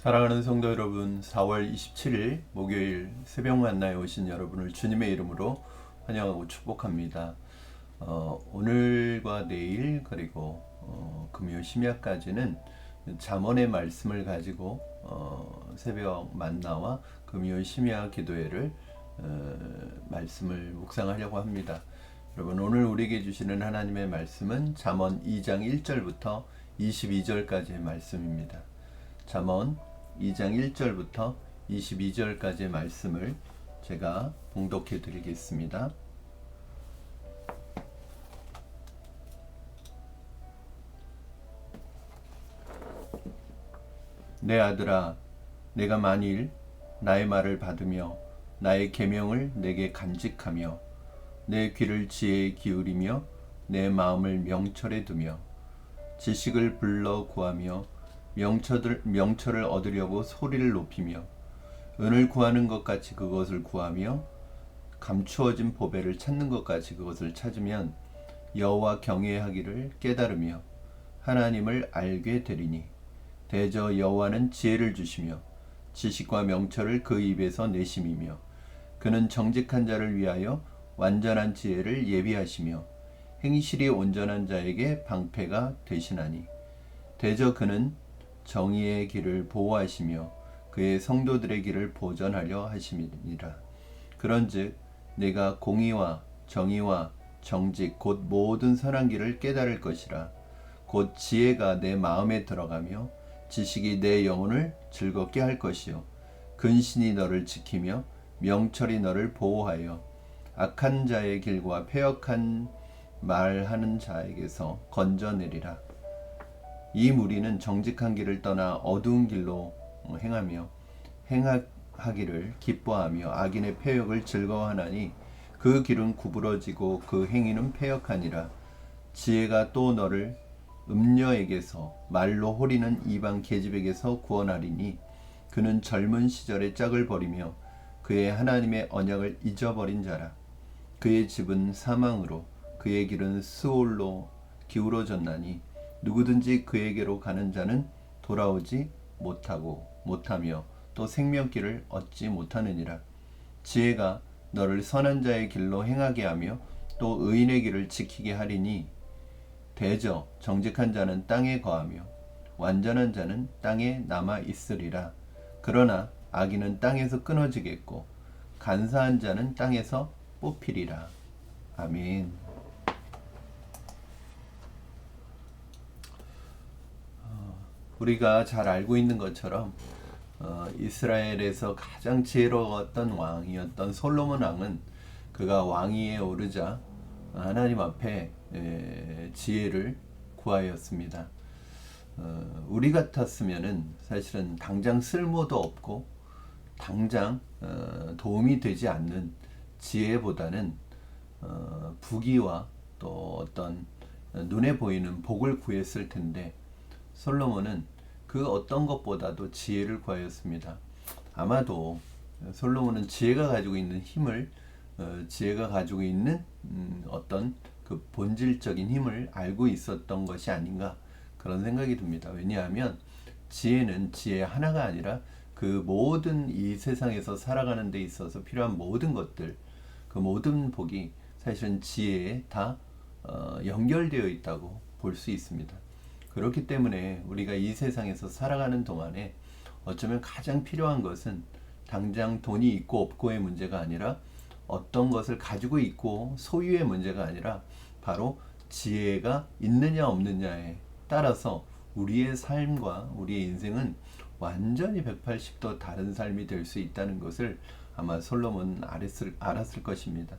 사랑하는 성도 여러분, 4월 27일 목요일 새벽 만나에 오신 여러분을 주님의 이름으로 환영하고 축복합니다. 오늘과 내일 그리고 금요 심야까지는 잠언의 말씀을 가지고 새벽 만나와 금요 심야 기도회를 말씀을 묵상하려고 합니다. 여러분, 오늘 우리에게 주시는 하나님의 말씀은 잠언 2장 1절부터 22절까지의 말씀입니다. 잠언 2장 1절부터 22절까지의 말씀을 제가 봉독해 드리겠습니다. 내 아들아, 내가 만일 나의 말을 받으며 나의 계명을 내게 간직하며 내 귀를 지혜에 기울이며 내 마음을 명철에 두며 지식을 불러 구하며 명철을 얻으려고 소리를 높이며 은을 구하는 것 같이 그것을 구하며 감추어진 보배를 찾는 것 같이 그것을 찾으면 여호와 경외하기를 깨달으며 하나님을 알게 되리니 대저 여호와는 지혜를 주시며 지식과 명철을 그 입에서 내심이며 그는 정직한 자를 위하여 완전한 지혜를 예비하시며 행실이 온전한 자에게 방패가 되시나니 대저 그는 정의의 길을 보호하시며 그의 성도들의 길을 보전하려 하심이니라. 그런즉 내가 공의와 정의와 정직 곧 모든 선한 길을 깨달을 것이라. 곧 지혜가 내 마음에 들어가며 지식이 내 영혼을 즐겁게 할 것이요 근신이 너를 지키며 명철이 너를 보호하여 악한 자의 길과 패역한 말하는 자에게서 건져내리라. 이 무리는 정직한 길을 떠나 어두운 길로 행하며 행하기를 기뻐하며 악인의 패역을 즐거워하나니 그 길은 구부러지고 그 행위는 패역하니라. 지혜가 또 너를 음녀에게서 말로 호리는 이방 계집에게서 구원하리니 그는 젊은 시절의 짝을 버리며 그의 하나님의 언약을 잊어버린 자라. 그의 집은 사망으로 그의 길은 스올로 기울어졌나니 누구든지 그에게로 가는 자는 돌아오지 못하며 또 생명길을 얻지 못하느니라. 지혜가 너를 선한 자의 길로 행하게 하며 또 의인의 길을 지키게 하리니 대저 정직한 자는 땅에 거하며 완전한 자는 땅에 남아 있으리라. 그러나 악인은 땅에서 끊어지겠고 간사한 자는 땅에서 뽑히리라. 아멘. 우리가 잘 알고 있는 것처럼 이스라엘에서 가장 지혜로웠던 왕이었던 솔로몬 왕은 그가 왕위에 오르자 하나님 앞에 지혜를 구하였습니다. 우리 같았으면은 사실은 당장 쓸모도 없고 당장 도움이 되지 않는 지혜보다는 부귀와 또 어떤 눈에 보이는 복을 구했을 텐데 솔로몬은 그 어떤 것보다도 지혜를 구하였습니다. 아마도 솔로몬은 지혜가 가지고 있는 힘을 지혜가 가지고 있는 어떤 그 본질적인 힘을 알고 있었던 것이 아닌가 그런 생각이 듭니다. 왜냐하면 지혜는 지혜 하나가 아니라 그 모든 이 세상에서 살아가는 데 있어서 필요한 모든 것들, 그 모든 복이 사실은 지혜에 다 연결되어 있다고 볼 수 있습니다. 그렇기 때문에 우리가 이 세상에서 살아가는 동안에 어쩌면 가장 필요한 것은 당장 돈이 있고 없고의 문제가 아니라 어떤 것을 가지고 있고 소유의 문제가 아니라 바로 지혜가 있느냐 없느냐에 따라서 우리의 삶과 우리의 인생은 완전히 180도 다른 삶이 될 수 있다는 것을 아마 솔로몬은 알았을 것입니다.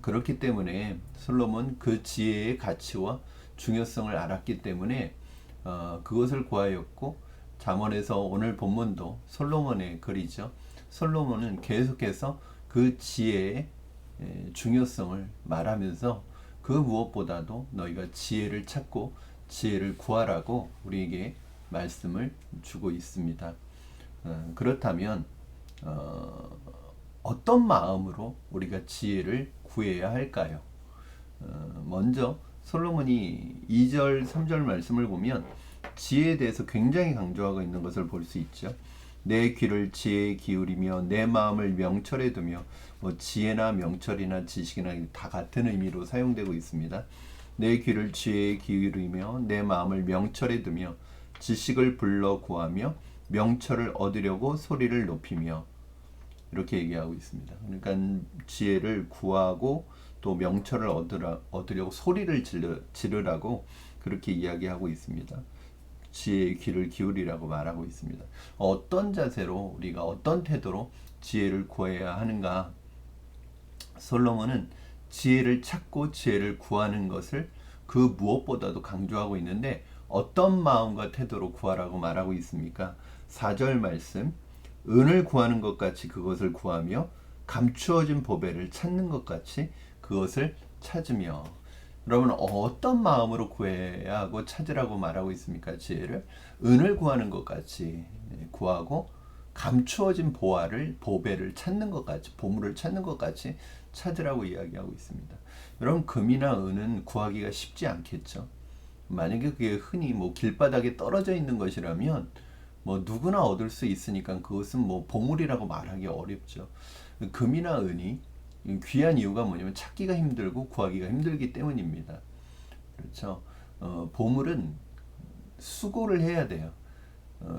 그렇기 때문에 솔로몬 그 지혜의 가치와 중요성을 알았기 때문에 그것을 구하였고 잠언에서 오늘 본문도 솔로몬의 글이죠. 솔로몬은 계속해서 그 지혜의 중요성을 말하면서 그 무엇보다도 너희가 지혜를 찾고 지혜를 구하라고 우리에게 말씀을 주고 있습니다. 그렇다면 어떤 마음으로 우리가 지혜를 구해야 할까요? 먼저 솔로몬이 2절 3절 말씀을 보면 지혜에 대해서 굉장히 강조하고 있는 것을 볼 수 있죠. 내 귀를 지혜에 기울이며 내 마음을 명철에 두며, 뭐 지혜나 명철이나 지식이나 다 같은 의미로 사용되고 있습니다. 내 귀를 지혜에 기울이며 내 마음을 명철에 두며 지식을 불러 구하며 명철을 얻으려고 소리를 높이며, 이렇게 얘기하고 있습니다. 그러니까 지혜를 구하고 또 명철을 얻으려고 소리를 지르라고 그렇게 이야기하고 있습니다. 지혜의 귀를 기울이라고 말하고 있습니다. 어떤 자세로, 우리가 어떤 태도로 지혜를 구해야 하는가? 솔로몬은 지혜를 찾고 지혜를 구하는 것을 그 무엇보다도 강조하고 있는데, 어떤 마음과 태도로 구하라고 말하고 있습니까? 4절 말씀, 은을 구하는 것 같이 그것을 구하며 감추어진 보배를 찾는 것 같이 그것을 찾으며. 여러분, 어떤 마음으로 구해야 하고 찾으라고 말하고 있습니까? 지혜를 은을 구하는 것 같이 구하고 감추어진 보배를 찾는 것 같이, 보물을 찾는 것 같이 찾으라고 이야기하고 있습니다. 여러분, 금이나 은은 구하기가 쉽지 않겠죠. 만약에 그게 흔히 뭐 길바닥에 떨어져 있는 것이라면 뭐 누구나 얻을 수 있으니까 그것은 뭐 보물이라고 말하기 어렵죠. 금이나 은이 귀한 이유가 뭐냐면 찾기가 힘들고 구하기가 힘들기 때문입니다. 그렇죠. 보물은 수고를 해야 돼요.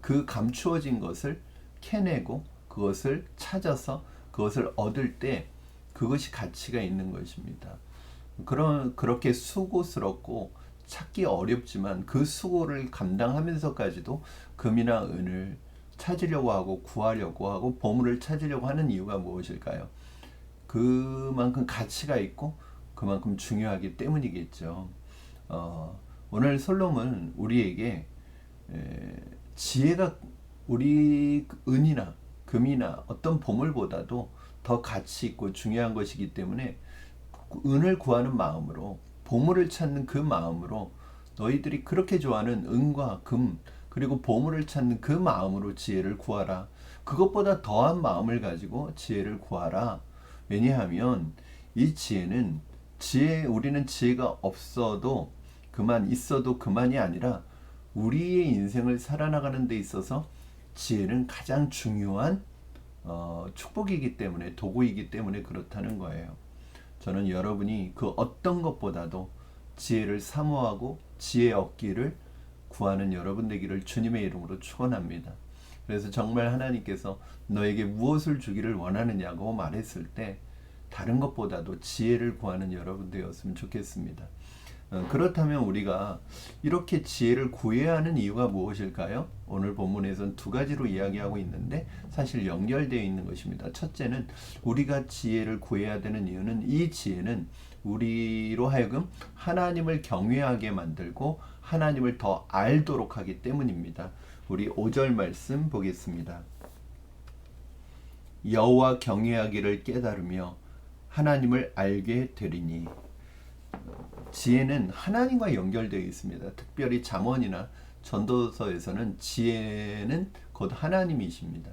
그 감추어진 것을 캐내고 그것을 찾아서 그것을 얻을 때 그것이 가치가 있는 것입니다. 그렇게 수고스럽고 찾기 어렵지만 그 수고를 감당하면서까지도 금이나 은을 찾으려고 하고 구하려고 하고 보물을 찾으려고 하는 이유가 무엇일까요? 그만큼 가치가 있고 그만큼 중요하기 때문이겠죠. 오늘 솔로몬은 우리에게 지혜가 우리 은이나 금이나 어떤 보물보다도 더 가치 있고 중요한 것이기 때문에 은을 구하는 마음으로, 보물을 찾는 그 마음으로, 너희들이 그렇게 좋아하는 은과 금 그리고 보물을 찾는 그 마음으로 지혜를 구하라. 그것보다 더한 마음을 가지고 지혜를 구하라. 왜냐하면 이 지혜는 우리는 지혜가 없어도 있어도 그만이 아니라 우리의 인생을 살아나가는 데 있어서 지혜는 가장 중요한 축복이기 때문에, 도구이기 때문에 그렇다는 거예요. 저는 여러분이 그 어떤 것보다도 지혜를 사모하고 지혜 얻기를 구하는 여러분 되기를 주님의 이름으로 축원합니다. 그래서 정말 하나님께서 너에게 무엇을 주기를 원하느냐고 말했을 때 다른 것보다도 지혜를 구하는 여러분 되었으면 좋겠습니다. 그렇다면 우리가 이렇게 지혜를 구해야 하는 이유가 무엇일까요? 오늘 본문에서는 두 가지로 이야기하고 있는데 사실 연결되어 있는 것입니다. 첫째는 우리가 지혜를 구해야 되는 이유는, 이 지혜는 우리로 하여금 하나님을 경외하게 만들고 하나님을 더 알도록 하기 때문입니다. 우리 5절 말씀 보겠습니다. 여호와 경외하기를 깨달으며 하나님을 알게 되리니. 지혜는 하나님과 연결되어 있습니다. 특별히 잠언이나 전도서에서는 지혜는 곧 하나님이십니다.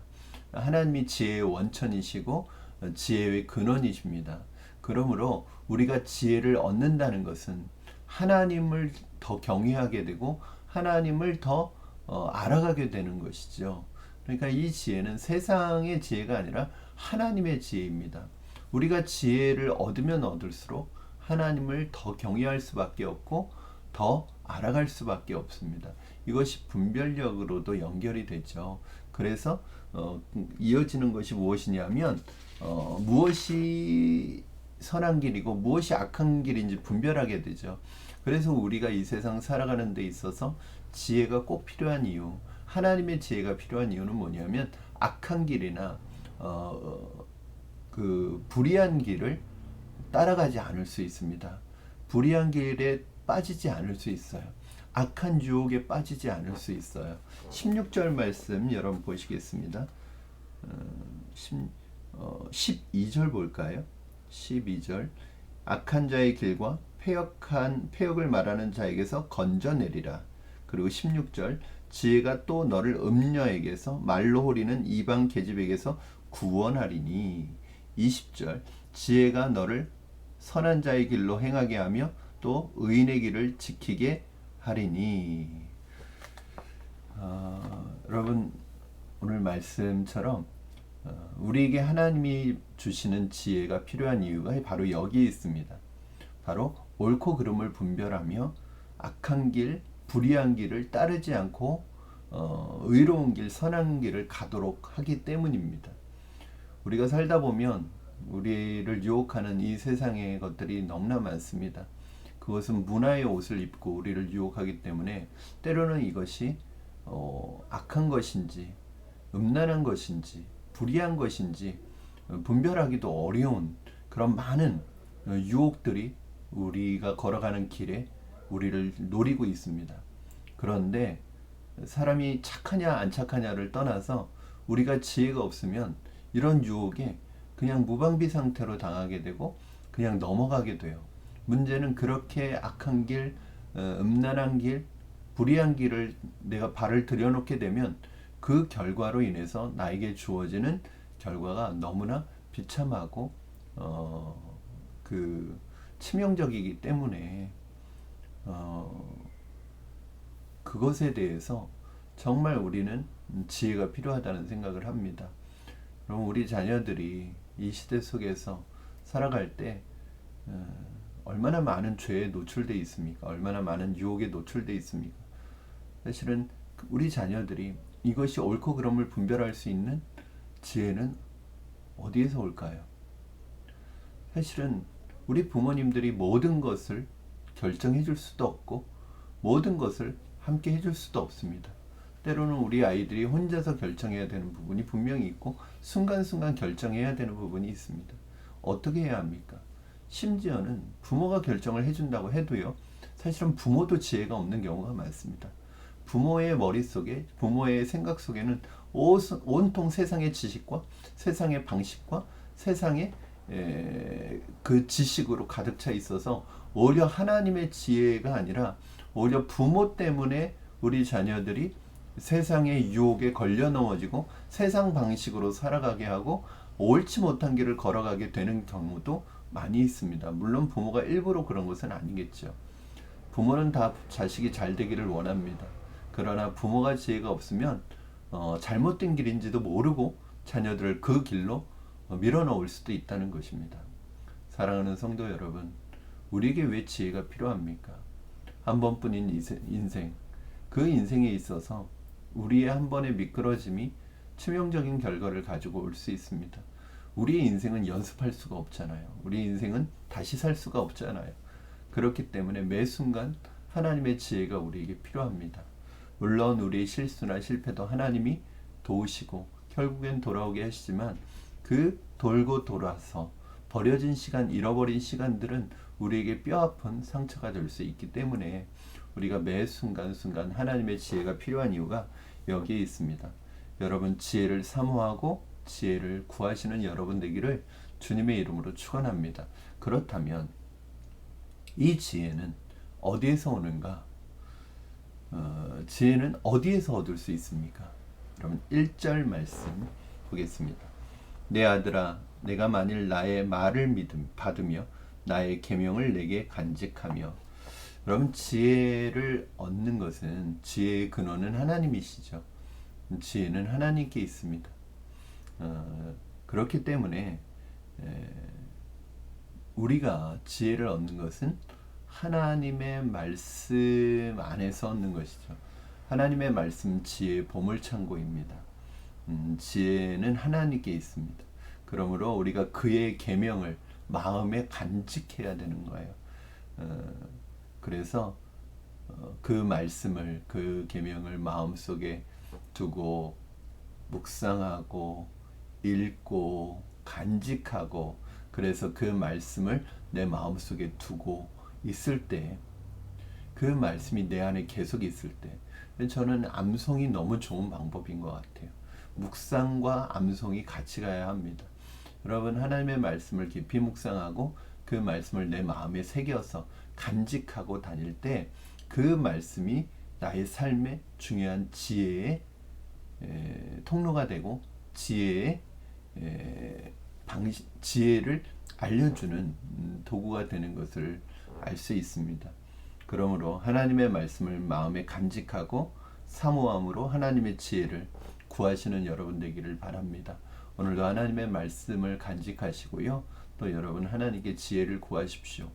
하나님이 지혜의 원천이시고 지혜의 근원이십니다. 그러므로 우리가 지혜를 얻는다는 것은 하나님을 더 경외하게 되고 하나님을 더 알아가게 되는 것이죠. 그러니까 이 지혜는 세상의 지혜가 아니라 하나님의 지혜입니다. 우리가 지혜를 얻으면 얻을수록 하나님을 더 경외할 수밖에 없고 더 알아갈 수밖에 없습니다. 이것이 분별력으로도 연결이 되죠. 그래서 이어지는 것이 무엇이냐면 무엇이 선한 길이고 무엇이 악한 길인지 분별하게 되죠. 그래서 우리가 이 세상 살아가는 데 있어서 지혜가 꼭 필요한 이유, 하나님의 지혜가 필요한 이유는 뭐냐면 악한 길이나 그 불의한 길을 따라가지 않을 수 있습니다. 불의한 길에 빠지지 않을 수 있어요. 악한 유혹에 빠지지 않을 수 있어요. 16절 말씀 여러분 보시겠습니다. 12절 볼까요? 12절, 악한 자의 길과 패역을 말하는 자에게서 건져내리라. 그리고 16절, 지혜가 또 너를 음녀에게서 말로 호리는 이방 계집에게서 구원하리니. 20절, 지혜가 너를 선한 자의 길로 행하게 하며 또 의인의 길을 지키게 하리니. 여러분 오늘 말씀처럼 우리에게 하나님이 주시는 지혜가 필요한 이유가 바로 여기에 있습니다. 바로 옳고 그름을 분별하며 악한 길, 불의한 길을 따르지 않고 의로운 길, 선한 길을 가도록 하기 때문입니다. 우리가 살다 보면 우리를 유혹하는 이 세상의 것들이 너무나 많습니다. 그것은 문화의 옷을 입고 우리를 유혹하기 때문에 때로는 이것이 악한 것인지 음란한 것인지 불의한 것인지 분별하기도 어려운 그런 많은 유혹들이 우리가 걸어가는 길에 우리를 노리고 있습니다. 그런데 사람이 착하냐 안 착하냐를 떠나서 우리가 지혜가 없으면 이런 유혹에 그냥 무방비 상태로 당하게 되고 그냥 넘어가게 돼요. 문제는 그렇게 악한 길, 음란한 길, 불의한 길을 내가 발을 들여놓게 되면 그 결과로 인해서 나에게 주어지는 결과가 너무나 비참하고 그 치명적이기 때문에 그것에 대해서 정말 우리는 지혜가 필요하다는 생각을 합니다. 그럼 우리 자녀들이 이 시대 속에서 살아갈 때 얼마나 많은 죄에 노출되어 있습니까? 얼마나 많은 유혹에 노출되어 있습니까? 사실은 우리 자녀들이 이것이 옳고 그름을 분별할 수 있는 지혜는 어디에서 올까요? 사실은 우리 부모님들이 모든 것을 결정해 줄 수도 없고 모든 것을 함께 해줄 수도 없습니다. 때로는 우리 아이들이 혼자서 결정해야 되는 부분이 분명히 있고 순간순간 결정해야 되는 부분이 있습니다. 어떻게 해야 합니까? 심지어는 부모가 결정을 해준다고 해도요, 사실은 부모도 지혜가 없는 경우가 많습니다. 부모의 머릿속에, 부모의 생각 속에는 온통 세상의 지식과 세상의 방식과 세상의 그 지식으로 가득 차 있어서 오히려 하나님의 지혜가 아니라 오히려 부모 때문에 우리 자녀들이 세상의 유혹에 걸려 넘어지고 세상 방식으로 살아가게 하고 옳지 못한 길을 걸어가게 되는 경우도 많이 있습니다. 물론 부모가 일부러 그런 것은 아니겠죠. 부모는 다 자식이 잘 되기를 원합니다. 그러나 부모가 지혜가 없으면 잘못된 길인지도 모르고 자녀들을 그 길로 밀어넣을 수도 있다는 것입니다. 사랑하는 성도 여러분, 우리에게 왜 지혜가 필요합니까? 한 번뿐인 인생, 그 인생에 있어서 우리의 한 번의 미끄러짐이 치명적인 결과를 가지고 올 수 있습니다. 우리의 인생은 연습할 수가 없잖아요. 우리 인생은 다시 살 수가 없잖아요. 그렇기 때문에 매 순간 하나님의 지혜가 우리에게 필요합니다. 물론 우리의 실수나 실패도 하나님이 도우시고 결국엔 돌아오게 하시지만 그 돌고 돌아서 버려진 시간, 잃어버린 시간들은 우리에게 뼈아픈 상처가 될 수 있기 때문에 우리가 매 순간순간 하나님의 지혜가 필요한 이유가 여기에 있습니다. 여러분 지혜를 사모하고 지혜를 구하시는 여러분 되기를 주님의 이름으로 축원합니다. 그렇다면 이 지혜는 어디에서 오는가? 지혜는 어디에서 얻을 수 있습니까? 여러분 1절 말씀 보겠습니다. 내 아들아, 내가 만일 나의 말을 받으며 나의 계명을 내게 간직하며. 여러분 지혜를 얻는 것은 지혜의 근원은 하나님이시죠. 지혜는 하나님께 있습니다. 그렇기 때문에 우리가 지혜를 얻는 것은 하나님의 말씀 안에서 얻는 것이죠. 하나님의 말씀 지혜의 보물창고입니다. 지혜는 하나님께 있습니다. 그러므로 우리가 그의 계명을 마음에 간직해야 되는 거예요. 그래서 그 말씀을, 그 계명을 마음속에 두고 묵상하고 읽고 간직하고, 그래서 그 말씀을 내 마음속에 두고 있을 때, 그 말씀이 내 안에 계속 있을 때, 저는 암송이 너무 좋은 방법인 것 같아요. 묵상과 암송이 같이 가야 합니다. 여러분 하나님의 말씀을 깊이 묵상하고 그 말씀을 내 마음에 새겨서 간직하고 다닐 때 그 말씀이 나의 삶의 중요한 지혜의 통로가 되고 지혜의 지혜를 알려주는 도구가 되는 것을 알 수 있습니다. 그러므로 하나님의 말씀을 마음에 간직하고 사모함으로 하나님의 지혜를 구하시는 여러분 되기를 바랍니다. 오늘도 하나님의 말씀을 간직하시고요. 또 여러분 하나님께 지혜를 구하십시오.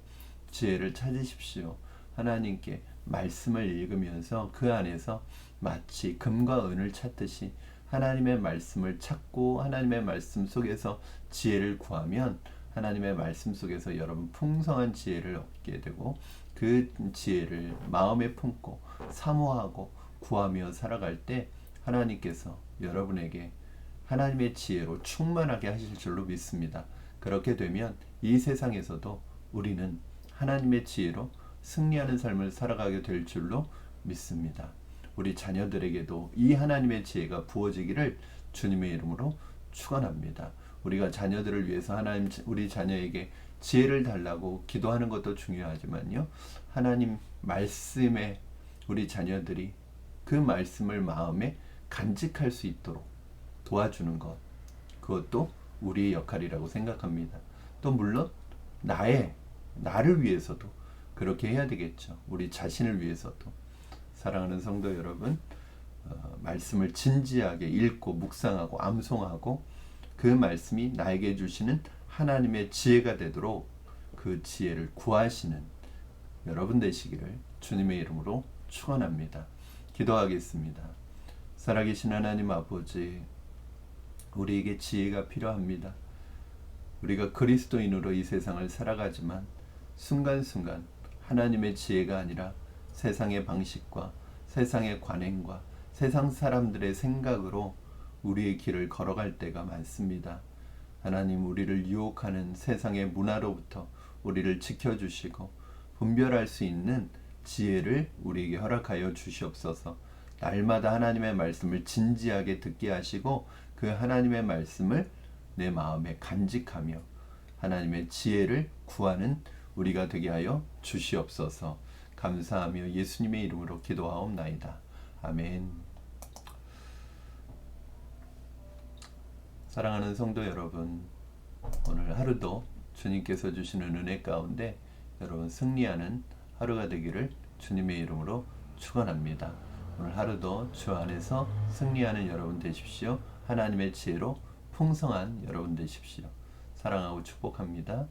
지혜를 찾으십시오. 하나님께 말씀을 읽으면서 그 안에서 마치 금과 은을 찾듯이 하나님의 말씀을 찾고 하나님의 말씀 속에서 지혜를 구하면 하나님의 말씀 속에서 여러분 풍성한 지혜를 얻게 되고 그 지혜를 마음에 품고 사모하고 구하며 살아갈 때 하나님께서 여러분에게 하나님의 지혜로 충만하게 하실 줄로 믿습니다. 그렇게 되면 이 세상에서도 우리는 하나님의 지혜로 승리하는 삶을 살아가게 될 줄로 믿습니다. 우리 자녀들에게도 이 하나님의 지혜가 부어지기를 주님의 이름으로 축원합니다. 우리가 자녀들을 위해서 하나님 우리 자녀에게 지혜를 달라고 기도하는 것도 중요하지만요. 하나님 말씀에 우리 자녀들이 그 말씀을 마음에 간직할 수 있도록 도와주는 것, 그것도 우리의 역할이라고 생각합니다. 또 물론 나를 위해서도 그렇게 해야 되겠죠. 우리 자신을 위해서도. 사랑하는 성도 여러분, 말씀을 진지하게 읽고 묵상하고 암송하고 그 말씀이 나에게 주시는 하나님의 지혜가 되도록 그 지혜를 구하시는 여러분 되시기를 주님의 이름으로 축원합니다. 기도하겠습니다. 살아계신 하나님 아버지, 우리에게 지혜가 필요합니다. 우리가 그리스도인으로 이 세상을 살아가지만 순간순간 하나님의 지혜가 아니라 세상의 방식과 세상의 관행과 세상 사람들의 생각으로 우리의 길을 걸어갈 때가 많습니다. 하나님, 우리를 유혹하는 세상의 문화로부터 우리를 지켜주시고 분별할 수 있는 지혜를 우리에게 허락하여 주시옵소서. 날마다 하나님의 말씀을 진지하게 듣게 하시고 그 하나님의 말씀을 내 마음에 간직하며 하나님의 지혜를 구하는 우리가 되게 하여 주시옵소서. 감사하며 예수님의 이름으로 기도하옵나이다. 아멘. 사랑하는 성도 여러분, 오늘 하루도 주님께서 주시는 은혜 가운데 여러분 승리하는 하루가 되기를 주님의 이름으로 축원합니다. 오늘 하루도 주 안에서 승리하는 여러분 되십시오. 하나님의 지혜로 풍성한 여러분 되십시오. 사랑하고 축복합니다.